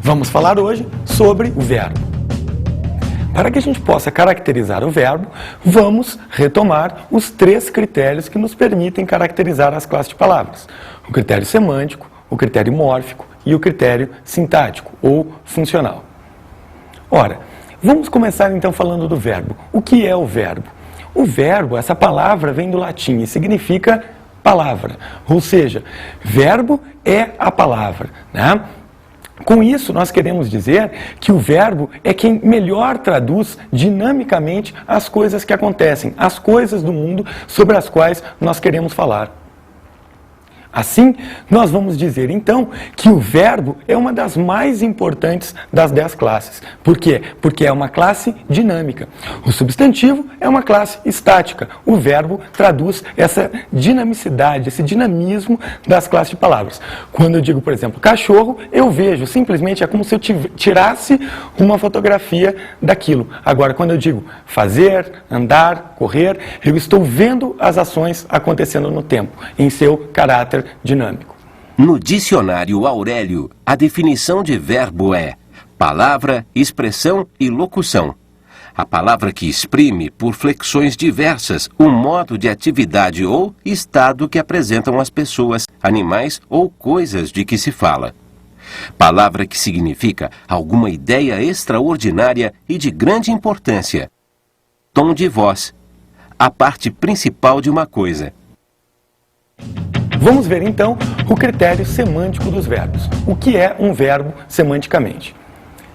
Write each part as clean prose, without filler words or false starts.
Vamos falar hoje sobre o verbo. Para que a gente possa caracterizar o verbo, vamos retomar os 3 critérios que nos permitem caracterizar as classes de palavras. O critério semântico, o critério mórfico e o critério sintático ou funcional. Ora, vamos começar então falando do verbo. O que é o verbo? O verbo, essa palavra vem do latim e significa palavra, ou seja, verbo é a palavra, né? Com isso, nós queremos dizer que o verbo é quem melhor traduz dinamicamente as coisas que acontecem, as coisas do mundo sobre as quais nós queremos falar. Assim, nós vamos dizer então que o verbo é uma das mais importantes das 10 classes. Por quê? Porque é uma classe dinâmica. O substantivo é uma classe estática. O verbo traduz essa dinamicidade, esse dinamismo das classes de palavras. Quando eu digo, por exemplo, cachorro, eu vejo, simplesmente é como se eu tirasse uma fotografia daquilo. Agora, quando eu digo fazer, andar, correr, eu estou vendo as ações acontecendo no tempo, em seu caráter dinâmico. No dicionário Aurélio, a definição de verbo é palavra, expressão e locução. A palavra que exprime, por flexões diversas, o modo de atividade ou estado que apresentam as pessoas, animais ou coisas de que se fala. Palavra que significa alguma ideia extraordinária e de grande importância. Tom de voz. A parte principal de uma coisa. Vamos ver então o critério semântico dos verbos. O que é um verbo semanticamente?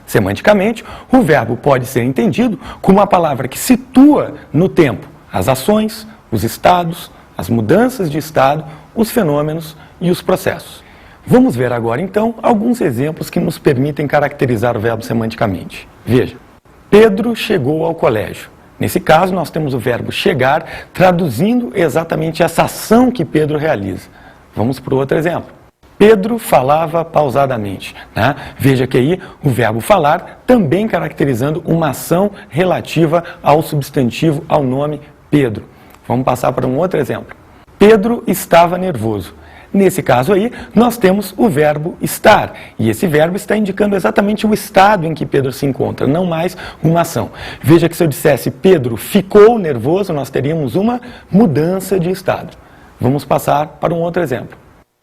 Semanticamente, o verbo pode ser entendido como uma palavra que situa no tempo as ações, os estados, as mudanças de estado, os fenômenos e os processos. Vamos ver agora então alguns exemplos que nos permitem caracterizar o verbo semanticamente. Veja, Pedro chegou ao colégio. Nesse caso, nós temos o verbo chegar, traduzindo exatamente essa ação que Pedro realiza. Vamos para o outro exemplo. Pedro falava pausadamente, né? Veja que aí o verbo falar também caracterizando uma ação relativa ao substantivo, ao nome Pedro. Vamos passar para um outro exemplo. Pedro estava nervoso. Nesse caso aí, nós temos o verbo estar, e esse verbo está indicando exatamente o estado em que Pedro se encontra, não mais uma ação. Veja que se eu dissesse Pedro ficou nervoso, nós teríamos uma mudança de estado. Vamos passar para um outro exemplo.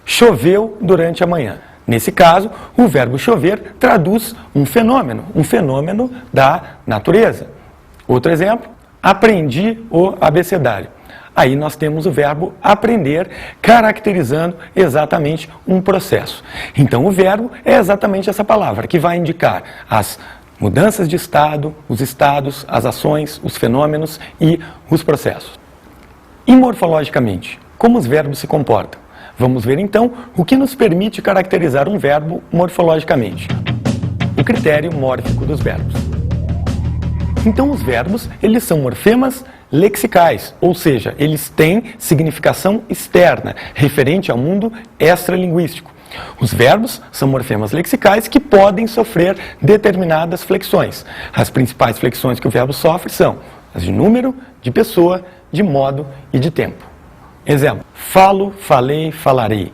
Choveu durante a manhã. Nesse caso, o verbo chover traduz um fenômeno da natureza. Outro exemplo, aprendi o abecedário. Aí nós temos o verbo aprender, caracterizando exatamente um processo. Então o verbo é exatamente essa palavra, que vai indicar as mudanças de estado, os estados, as ações, os fenômenos e os processos. E morfologicamente, como os verbos se comportam? Vamos ver então o que nos permite caracterizar um verbo morfologicamente. O critério mórfico dos verbos. Então os verbos, eles são morfemas lexicais, ou seja, eles têm significação externa, referente ao mundo extralinguístico. Os verbos são morfemas lexicais que podem sofrer determinadas flexões. As principais flexões que o verbo sofre são as de número, de pessoa, de modo e de tempo. Exemplo, falo, falei, falarei.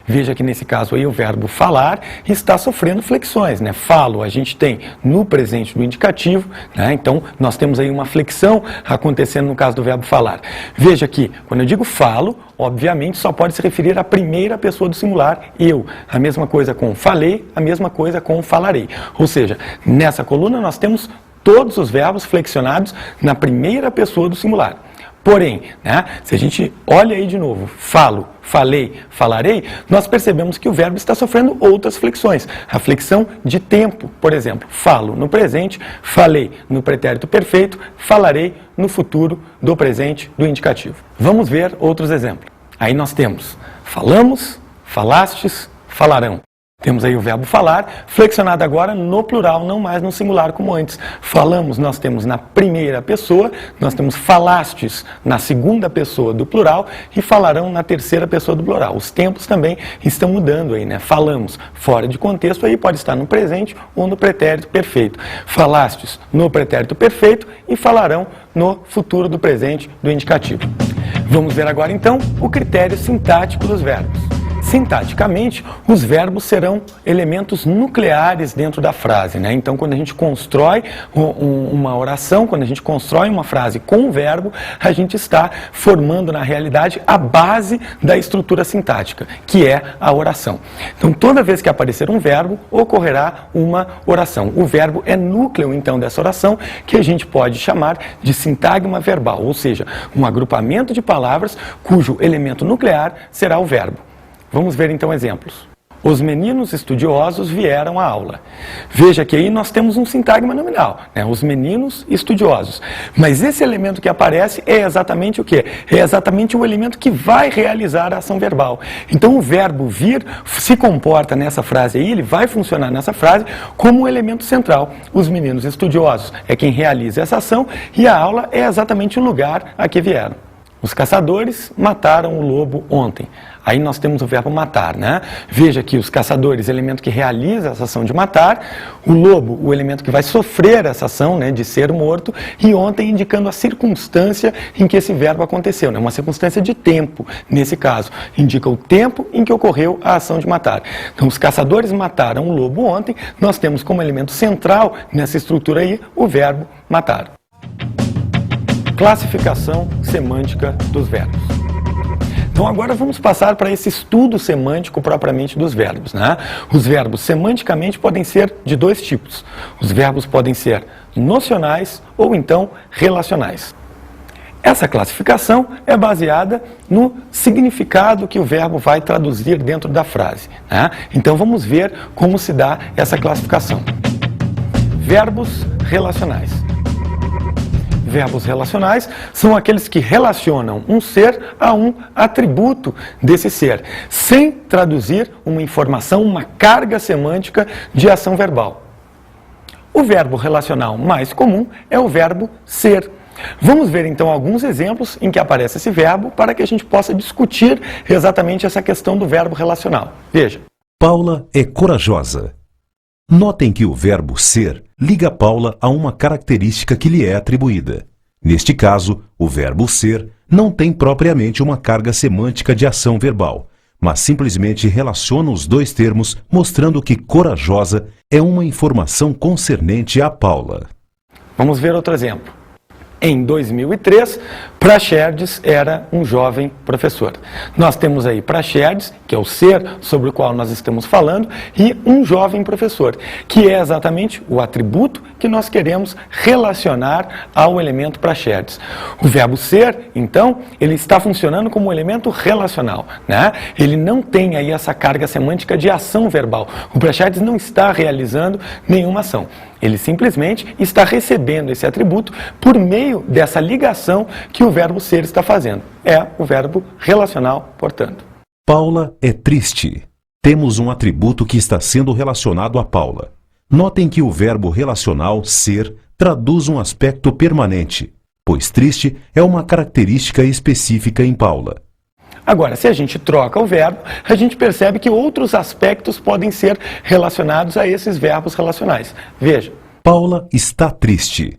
Veja que nesse caso aí o verbo falar está sofrendo flexões, né? Falo, a gente tem no presente do indicativo, né? Então nós temos aí uma flexão acontecendo no caso do verbo falar. Veja que quando eu digo falo, obviamente só pode se referir à primeira pessoa do singular, eu. A mesma coisa com falei, a mesma coisa com falarei. Ou seja, nessa coluna nós temos todos os verbos flexionados na primeira pessoa do singular. Porém, né, se a gente olha aí de novo, falo, falei, falarei, nós percebemos que o verbo está sofrendo outras flexões. A flexão de tempo, por exemplo, falo no presente, falei no pretérito perfeito, falarei no futuro do presente do indicativo. Vamos ver outros exemplos. Aí nós temos falamos, falastes, falarão. Temos aí o verbo falar, flexionado agora no plural, não mais no singular como antes. Falamos, nós temos na primeira pessoa, nós temos falastes na segunda pessoa do plural e falarão na terceira pessoa do plural. Os tempos também estão mudando aí, né? Falamos fora de contexto, aí pode estar no presente ou no pretérito perfeito. Falastes no pretérito perfeito e falarão no futuro do presente do indicativo. Vamos ver agora então o critério sintático dos verbos. Sintaticamente, os verbos serão elementos nucleares dentro da frase, né? Então, quando a gente constrói uma oração, quando a gente constrói uma frase com um verbo, a gente está formando, na realidade, a base da estrutura sintática, que é a oração. Então, toda vez que aparecer um verbo, ocorrerá uma oração. O verbo é núcleo, então, dessa oração, que a gente pode chamar de sintagma verbal, ou seja, um agrupamento de palavras cujo elemento nuclear será o verbo. Vamos ver então exemplos. Os meninos estudiosos vieram à aula. Veja que aí nós temos um sintagma nominal, né? Os meninos estudiosos. Mas esse elemento que aparece é exatamente o quê? É exatamente o elemento que vai realizar a ação verbal. Então o verbo vir se comporta nessa frase aí, ele vai funcionar nessa frase como um elemento central. Os meninos estudiosos é quem realiza essa ação e a aula é exatamente o lugar a que vieram. Os caçadores mataram o lobo ontem. Aí nós temos o verbo matar, né? Veja que os caçadores, elemento que realiza essa ação de matar, o lobo, o elemento que vai sofrer essa ação, né, de ser morto, e ontem indicando a circunstância em que esse verbo aconteceu, né? Uma circunstância de tempo, nesse caso, indica o tempo em que ocorreu a ação de matar. Então, os caçadores mataram o lobo ontem, nós temos como elemento central nessa estrutura aí o verbo matar. Classificação semântica dos verbos. Então agora vamos passar para esse estudo semântico propriamente dos verbos, né? Os verbos semanticamente podem ser de dois tipos. Os verbos podem ser nocionais ou então relacionais. Essa classificação é baseada no significado que o verbo vai traduzir dentro da frase, né? Então vamos ver como se dá essa classificação. Verbos relacionais. Verbos relacionais são aqueles que relacionam um ser a um atributo desse ser, sem traduzir uma informação, uma carga semântica de ação verbal. O verbo relacional mais comum é o verbo ser. Vamos ver então alguns exemplos em que aparece esse verbo para que a gente possa discutir exatamente essa questão do verbo relacional. Veja. Paula é corajosa. Notem que o verbo ser liga Paula a uma característica que lhe é atribuída. Neste caso, o verbo ser não tem propriamente uma carga semântica de ação verbal, mas simplesmente relaciona os dois termos, mostrando que corajosa é uma informação concernente a Paula. Vamos ver outro exemplo. Em 2003, Praxedes era um jovem professor. Nós temos aí Praxedes, que é o ser sobre o qual nós estamos falando, e um jovem professor, que é exatamente o atributo que nós queremos relacionar ao elemento Praxedes. O verbo ser, então, ele está funcionando como um elemento relacional, né? Ele não tem aí essa carga semântica de ação verbal. O Praxedes não está realizando nenhuma ação. Ele simplesmente está recebendo esse atributo por meio dessa ligação que o verbo ser está fazendo. É o verbo relacional, portanto. Paula é triste. Temos um atributo que está sendo relacionado a Paula. Notem que o verbo relacional ser traduz um aspecto permanente, pois triste é uma característica específica em Paula. Agora, se a gente troca o verbo, a gente percebe que outros aspectos podem ser relacionados a esses verbos relacionais. Veja. Paula está triste.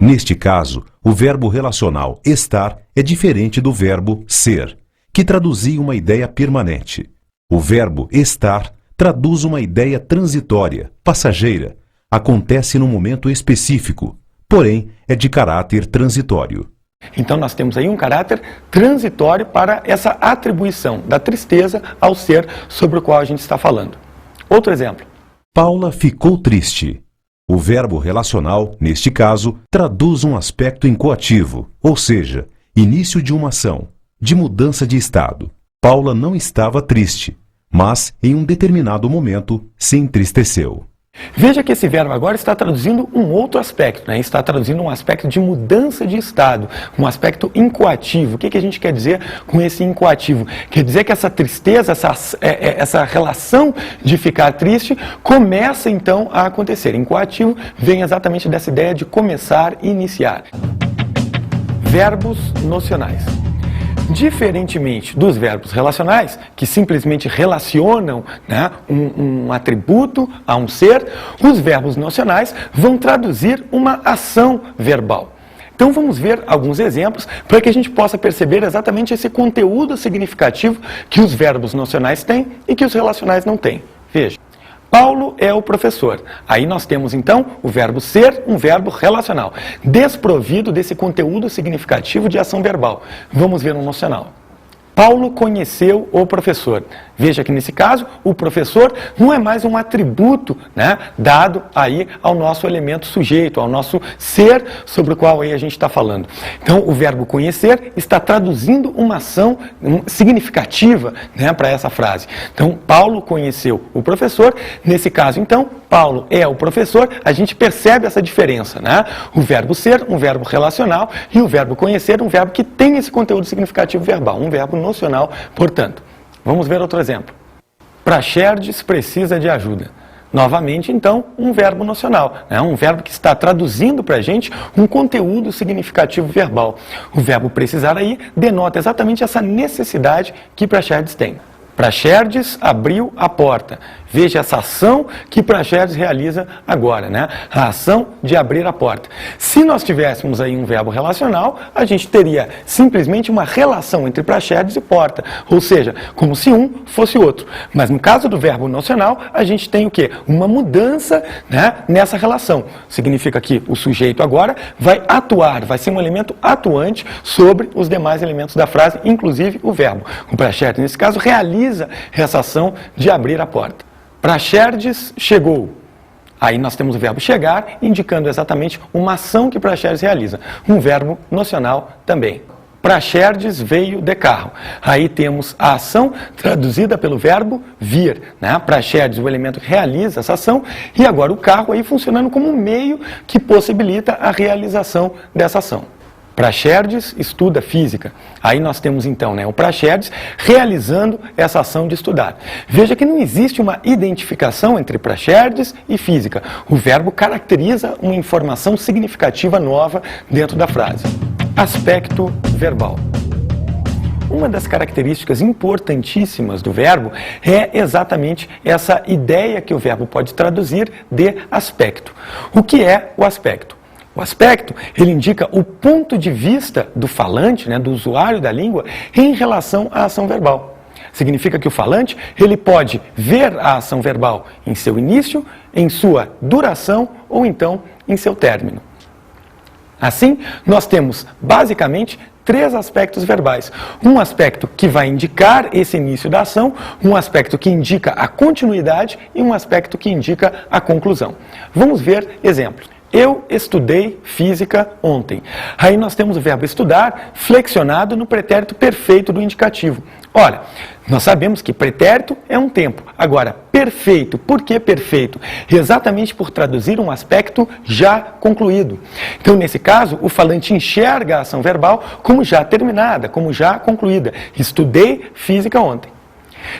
Neste caso, o verbo relacional estar é diferente do verbo ser, que traduzia uma ideia permanente. O verbo estar traduz uma ideia transitória, passageira, acontece num momento específico, porém é de caráter transitório. Então nós temos aí um caráter transitório para essa atribuição da tristeza ao ser sobre o qual a gente está falando. Outro exemplo. Paula ficou triste. O verbo relacional, neste caso, traduz um aspecto incoativo, ou seja, início de uma ação, de mudança de estado. Paula não estava triste, mas em um determinado momento se entristeceu. Veja que esse verbo agora está traduzindo um outro aspecto, né? Está traduzindo um aspecto de mudança de estado, um aspecto incoativo. O que a gente quer dizer com esse incoativo? Quer dizer que essa tristeza, essa relação de ficar triste, começa então a acontecer. Incoativo vem exatamente dessa ideia de começar e iniciar. Verbos nocionais. Diferentemente dos verbos relacionais, que simplesmente relacionam, né, um atributo a um ser, os verbos nocionais vão traduzir uma ação verbal. Então vamos ver alguns exemplos para que a gente possa perceber exatamente esse conteúdo significativo que os verbos nocionais têm e que os relacionais não têm. Veja. Paulo é o professor. Aí nós temos então o verbo ser, um verbo relacional, desprovido desse conteúdo significativo de ação verbal. Vamos ver um nocional. Paulo conheceu o professor. Veja que nesse caso, o professor não é mais um atributo, né, dado aí ao nosso elemento sujeito, ao nosso ser sobre o qual aí a gente está falando. Então, o verbo conhecer está traduzindo uma ação significativa, né, para essa frase. Então, Paulo conheceu o professor. Nesse caso, então, Paulo é o professor. A gente percebe essa diferença, né? O verbo ser, um verbo relacional, e o verbo conhecer, um verbo que tem esse conteúdo significativo verbal, um verbo nocional, portanto. Vamos ver outro exemplo. Praxedes precisa de ajuda. Novamente, então, um verbo nocional, né? Um verbo que está traduzindo para a gente um conteúdo significativo verbal. O verbo precisar aí denota exatamente essa necessidade que Praxedes tem. Praxedes abriu a porta. Veja essa ação que Praxedes realiza agora, né? A ação de abrir a porta. Se nós tivéssemos aí um verbo relacional, a gente teria simplesmente uma relação entre Praxedes e porta, ou seja, como se um fosse outro. Mas no caso do verbo nocional, a gente tem o quê? Uma mudança, né, nessa relação. Significa que o sujeito agora vai atuar, vai ser um elemento atuante sobre os demais elementos da frase, inclusive o verbo. O Praxedes, nesse caso, realiza essa ação de abrir a porta. Praxedes chegou. Aí nós temos o verbo chegar, indicando exatamente uma ação que Praxedes realiza. Um verbo nocional também. Praxedes veio de carro. Aí temos a ação traduzida pelo verbo vir, né? Praxedes, o elemento que realiza essa ação, e agora o carro aí funcionando como um meio que possibilita a realização dessa ação. Praxedes estuda física. Aí nós temos então, né, o Praxedes realizando essa ação de estudar. Veja que não existe uma identificação entre Praxedes e física. O verbo caracteriza uma informação significativa nova dentro da frase. Aspecto verbal. Uma das características importantíssimas do verbo é exatamente essa ideia que o verbo pode traduzir de aspecto. O que é o aspecto? O aspecto, ele indica o ponto de vista do falante, né, do usuário da língua, em relação à ação verbal. Significa que o falante, ele pode ver a ação verbal em seu início, em sua duração ou então em seu término. Assim, nós temos basicamente três aspectos verbais. Um aspecto que vai indicar esse início da ação, um aspecto que indica a continuidade e um aspecto que indica a conclusão. Vamos ver exemplos. Eu estudei física ontem. Aí nós temos o verbo estudar flexionado no pretérito perfeito do indicativo. Ora, nós sabemos que pretérito é um tempo. Agora, perfeito. Por que perfeito? Exatamente por traduzir um aspecto já concluído. Então, nesse caso, o falante enxerga a ação verbal como já terminada, como já concluída. Estudei física ontem.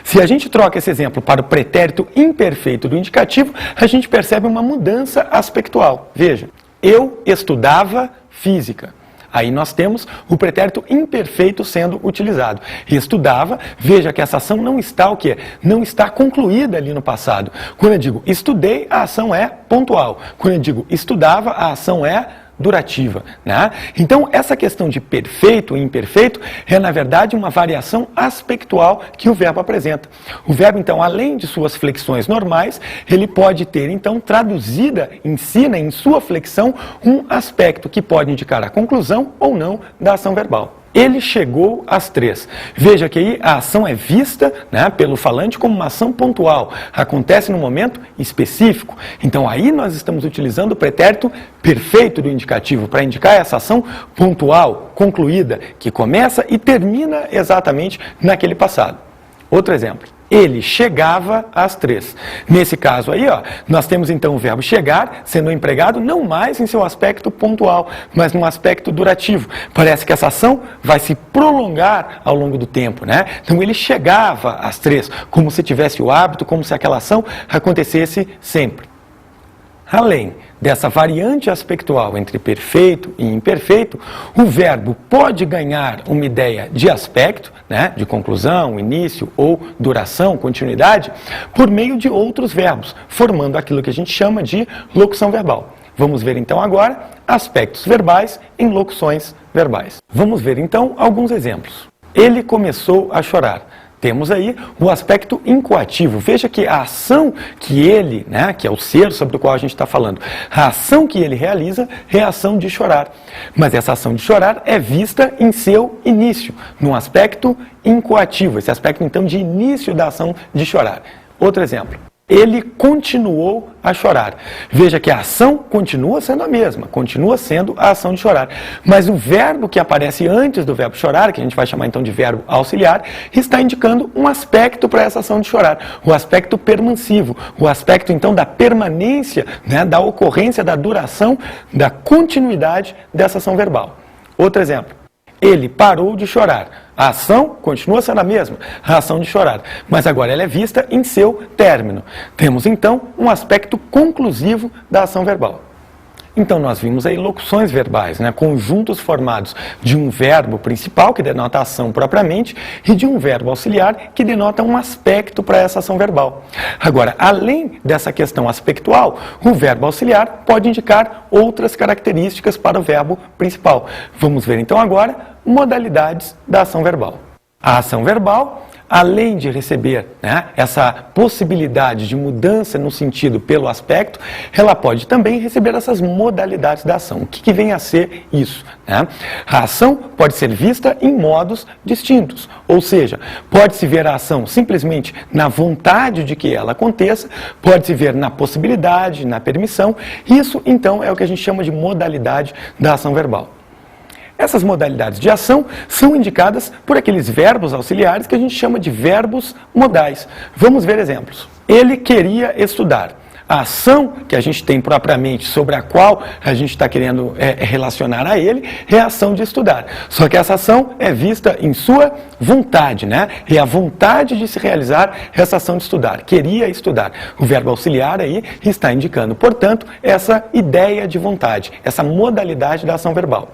Se a gente troca esse exemplo para o pretérito imperfeito do indicativo, a gente percebe uma mudança aspectual. Veja, eu estudava física. Aí nós temos o pretérito imperfeito sendo utilizado. Estudava, veja que essa ação não está o quê? Não está concluída ali no passado. Quando eu digo estudei, a ação é pontual. Quando eu digo estudava, a ação é durativa, né? Então, essa questão de perfeito e imperfeito é, na verdade, uma variação aspectual que o verbo apresenta. O verbo, então, além de suas flexões normais, ele pode ter, então, traduzida em si, né, em sua flexão, um aspecto que pode indicar a conclusão ou não da ação verbal. Ele chegou às 3. Veja que aí a ação é vista, né, pelo falante como uma ação pontual. Acontece num momento específico. Então aí nós estamos utilizando o pretérito perfeito do indicativo para indicar essa ação pontual, concluída, que começa e termina exatamente naquele passado. Outro exemplo. Ele chegava às 3. Nesse caso aí, ó, nós temos então o verbo chegar sendo empregado não mais em seu aspecto pontual, mas num aspecto durativo. Parece que essa ação vai se prolongar ao longo do tempo, né? Então ele chegava às 3, como se tivesse o hábito, como se aquela ação acontecesse sempre. Além dessa variante aspectual entre perfeito e imperfeito, o verbo pode ganhar uma ideia de aspecto, né, de conclusão, início ou duração, continuidade, por meio de outros verbos, formando aquilo que a gente chama de locução verbal. Vamos ver então agora aspectos verbais em locuções verbais. Vamos ver então alguns exemplos. Ele começou a chorar. Temos aí o aspecto incoativo. Veja que a ação que ele, que é o ser sobre o qual a gente está falando, a ação que ele realiza é a ação de chorar. Mas essa ação de chorar é vista em seu início, num aspecto incoativo, esse aspecto então de início da ação de chorar. Outro exemplo. Ele continuou a chorar. Veja que a ação continua sendo a mesma, continua sendo a ação de chorar. Mas o verbo que aparece antes do verbo chorar, que a gente vai chamar então de verbo auxiliar, está indicando um aspecto para essa ação de chorar, o aspecto permansivo, o aspecto então da permanência, da ocorrência, da duração, da continuidade dessa ação verbal. Outro exemplo. Ele parou de chorar. A ação continua sendo a mesma, a ação de chorar, mas agora ela é vista em seu término. Temos então um aspecto conclusivo da ação verbal. Então nós vimos aí locuções verbais, conjuntos formados de um verbo principal, que denota a ação propriamente, e de um verbo auxiliar, que denota um aspecto para essa ação verbal. Agora, além dessa questão aspectual, o verbo auxiliar pode indicar outras características para o verbo principal. Vamos ver então agora modalidades da ação verbal. A ação verbal, além de receber essa possibilidade de mudança no sentido pelo aspecto, ela pode também receber essas modalidades da ação. O que vem a ser isso? A ação pode ser vista em modos distintos, ou seja, pode-se ver a ação simplesmente na vontade de que ela aconteça, pode-se ver na possibilidade, na permissão. Isso, então, é o que a gente chama de modalidade da ação verbal. Essas modalidades de ação são indicadas por aqueles verbos auxiliares que a gente chama de verbos modais. Vamos ver exemplos. Ele queria estudar. A ação que a gente tem propriamente, sobre a qual a gente está querendo relacionar a ele, é a ação de estudar. Só que essa ação é vista em sua vontade, É a vontade de se realizar essa ação de estudar. Queria estudar. O verbo auxiliar aí está indicando, portanto, essa ideia de vontade, essa modalidade da ação verbal.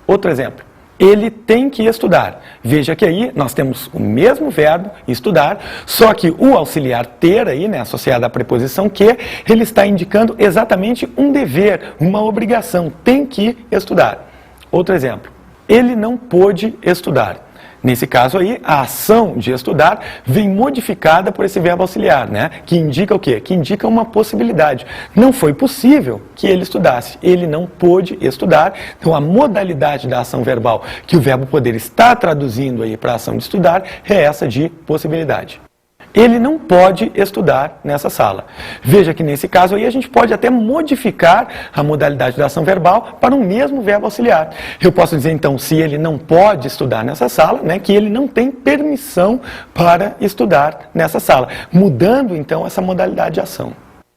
Outro exemplo, ele tem que estudar. Veja que aí nós temos o mesmo verbo, estudar, só que o auxiliar ter aí, associado à preposição que, ele está indicando exatamente um dever, uma obrigação, tem que estudar. Outro exemplo, ele não pôde estudar. Nesse caso aí, a ação de estudar vem modificada por esse verbo auxiliar, que indica o quê? Que indica uma possibilidade. Não foi possível que ele estudasse, ele não pôde estudar. Então, a modalidade da ação verbal que o verbo poder está traduzindo aí para a ação de estudar é essa de possibilidade. Ele não pode estudar nessa sala. Veja que nesse caso aí a gente pode até modificar a modalidade da ação verbal para um mesmo verbo auxiliar. Eu posso dizer então, se ele não pode estudar nessa sala, que ele não tem permissão para estudar nessa sala, mudando então essa modalidade de ação.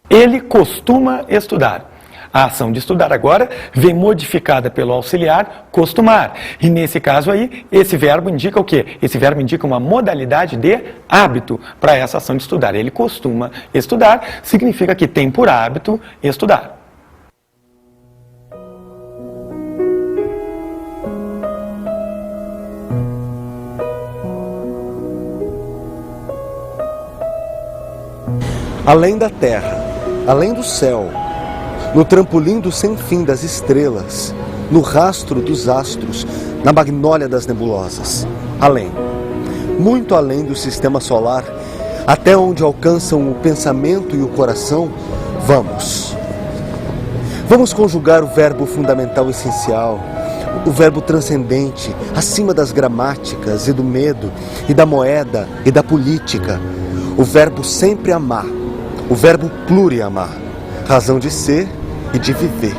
Ele costuma estudar. A ação de estudar agora vem modificada pelo auxiliar costumar. E nesse caso aí, esse verbo indica o quê? Esse verbo indica uma modalidade de hábito para essa ação de estudar. Ele costuma estudar, significa que tem por hábito estudar. Além da terra, além do céu, no trampolim do sem fim das estrelas, no rastro dos astros, na magnólia das nebulosas. Além, muito além do sistema solar, até onde alcançam o pensamento e o coração, vamos. Vamos conjugar o verbo fundamental essencial, o verbo transcendente, acima das gramáticas e do medo, e da moeda e da política, o verbo sempre amar, o verbo pluriamar, razão de ser e de viver.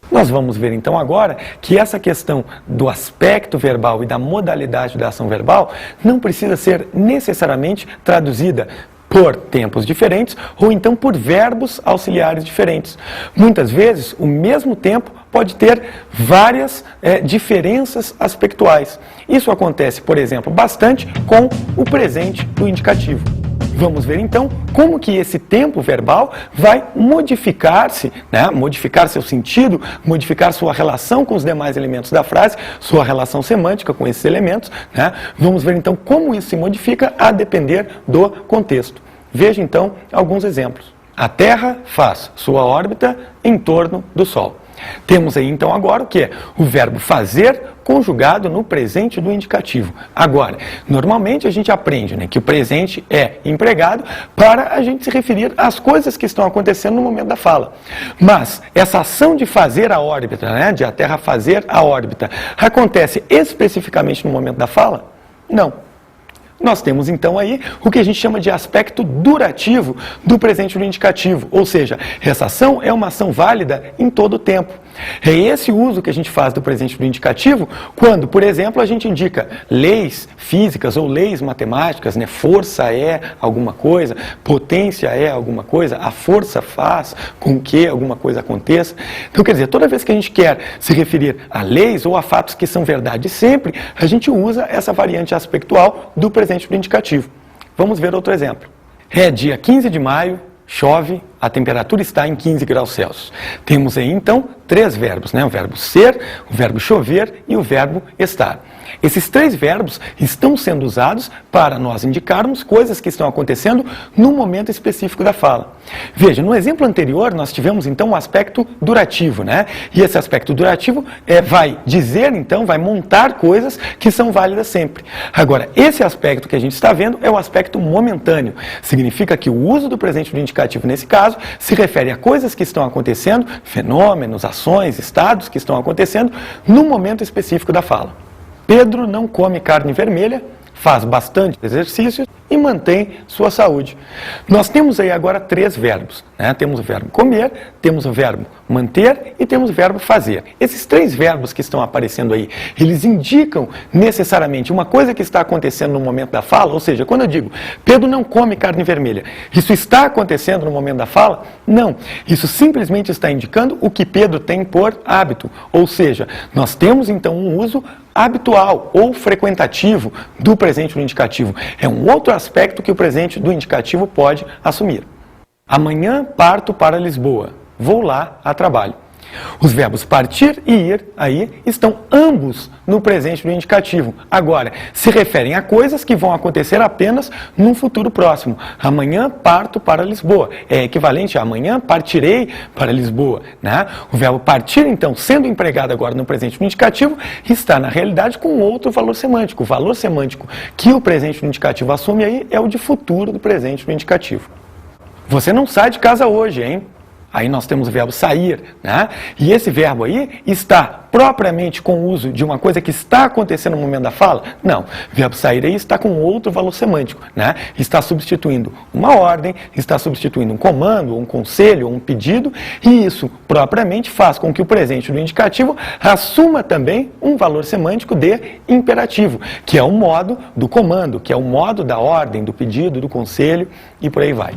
Nós vamos ver então agora que essa questão do aspecto verbal e da modalidade da ação verbal não precisa ser necessariamente traduzida por tempos diferentes ou então por verbos auxiliares diferentes. Muitas vezes o mesmo tempo pode ter várias diferenças aspectuais. Isso acontece, por exemplo, bastante com o presente do indicativo. Vamos ver então como que esse tempo verbal vai modificar-se, modificar seu sentido, modificar sua relação com os demais elementos da frase, sua relação semântica com esses elementos. Vamos ver então como isso se modifica a depender do contexto. Veja então alguns exemplos. A Terra faz sua órbita em torno do Sol. Temos aí então agora o que é? O verbo fazer conjugado no presente do indicativo. Agora, normalmente a gente aprende, né, que o presente é empregado para a gente se referir às coisas que estão acontecendo no momento da fala. Mas essa ação de fazer a órbita, né, de a Terra fazer a órbita, acontece especificamente no momento da fala? Não. Nós temos então aí o que a gente chama de aspecto durativo do presente do indicativo, ou seja, essa ação é uma ação válida em todo o tempo. É esse o uso que a gente faz do presente do indicativo quando, por exemplo, a gente indica leis físicas ou leis matemáticas, né? Força é alguma coisa, potência é alguma coisa, a força faz com que alguma coisa aconteça. Então, quer dizer, toda vez que a gente quer se referir a leis ou a fatos que são verdade sempre, a gente usa essa variante aspectual do presente do indicativo. Vamos ver outro exemplo. É dia 15 de maio, chove, a temperatura está em 15 graus Celsius. Temos aí então 3 verbos, né? O verbo ser, o verbo chover e o verbo estar. Esses 3 verbos estão sendo usados para nós indicarmos coisas que estão acontecendo no momento específico da fala. Veja, no exemplo anterior nós tivemos então um aspecto durativo, né? E esse aspecto durativo vai dizer então, vai montar coisas que são válidas sempre. Agora, esse aspecto que a gente está vendo é o aspecto momentâneo. Significa que o uso do presente do indicativo nesse caso se refere a coisas que estão acontecendo, fenômenos, ações, estados que estão acontecendo no momento específico da fala. Pedro não come carne vermelha, faz bastante exercício e mantém sua saúde. Nós temos aí agora 3 verbos, né? Temos o verbo comer, temos o verbo manter e temos o verbo fazer. Esses 3 verbos que estão aparecendo aí, eles indicam necessariamente uma coisa que está acontecendo no momento da fala, ou seja, quando eu digo Pedro não come carne vermelha, isso está acontecendo no momento da fala? Não, isso simplesmente está indicando o que Pedro tem por hábito, ou seja, nós temos então um uso habitual ou frequentativo do presente do indicativo. É um outro aspecto que o presente do indicativo pode assumir. Amanhã parto para Lisboa. Vou lá a trabalho. Os verbos partir e ir aí estão ambos no presente do indicativo. Agora, se referem a coisas que vão acontecer apenas num futuro próximo. Amanhã parto para Lisboa. É equivalente a amanhã partirei para Lisboa, né? O verbo partir, então, sendo empregado agora no presente do indicativo, está na realidade com outro valor semântico. O valor semântico que o presente do indicativo assume aí é o de futuro do presente do indicativo. Você não sai de casa hoje, hein? Aí nós temos o verbo sair, né? E esse verbo aí está propriamente com o uso de uma coisa que está acontecendo no momento da fala? Não. O verbo sair aí está com outro valor semântico, né? Está substituindo uma ordem, está substituindo um comando, um conselho, um pedido, e isso propriamente faz com que o presente do indicativo assuma também um valor semântico de imperativo, que é o modo do comando, que é o modo da ordem, do pedido, do conselho e por aí vai.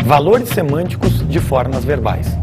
Valores semânticos de formas verbais.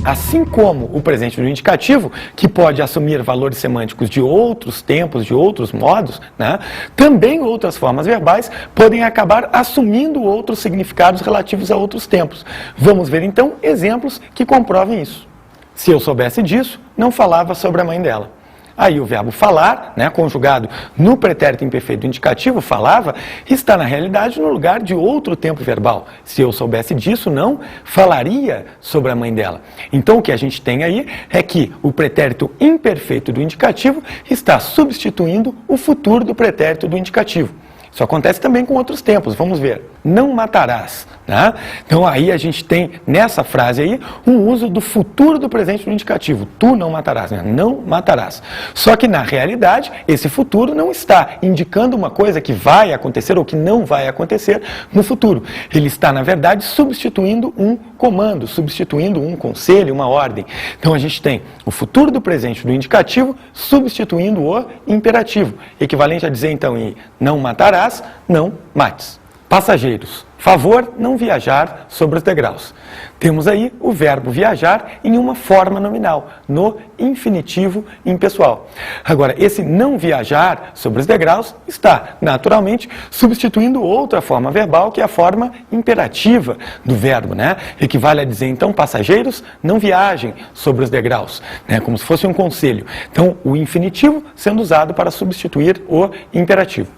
Assim como o presente do indicativo, que pode assumir valores semânticos de outros tempos, de outros modos, né, também outras formas verbais podem acabar assumindo outros significados relativos a outros tempos. Vamos ver então exemplos que comprovem isso. Se eu soubesse disso, não falava sobre a mãe dela. Aí o verbo falar, né, conjugado no pretérito imperfeito do indicativo, falava, está na realidade no lugar de outro tempo verbal. Se eu soubesse disso, não falaria sobre a mãe dela. Então o que a gente tem aí é que o pretérito imperfeito do indicativo está substituindo o futuro do pretérito do indicativo. Isso acontece também com outros tempos, vamos ver. Não matarás, né? Então aí a gente tem nessa frase aí um uso do futuro do presente do indicativo. Tu não matarás, né? Não matarás. Só que na realidade esse futuro não está indicando uma coisa que vai acontecer ou que não vai acontecer no futuro. Ele está na verdade substituindo um comando, substituindo um conselho, uma ordem. Então a gente tem o futuro do presente do indicativo substituindo o imperativo. Equivalente a dizer então não matarás, não mates. Passageiros. Favor não viajar sobre os degraus. Temos aí o verbo viajar em uma forma nominal, no infinitivo impessoal. Agora, esse não viajar sobre os degraus está, naturalmente, substituindo outra forma verbal, que é a forma imperativa do verbo, né? Equivale a dizer, então, passageiros não viajem sobre os degraus, né? Como se fosse um conselho. Então, o infinitivo sendo usado para substituir o imperativo.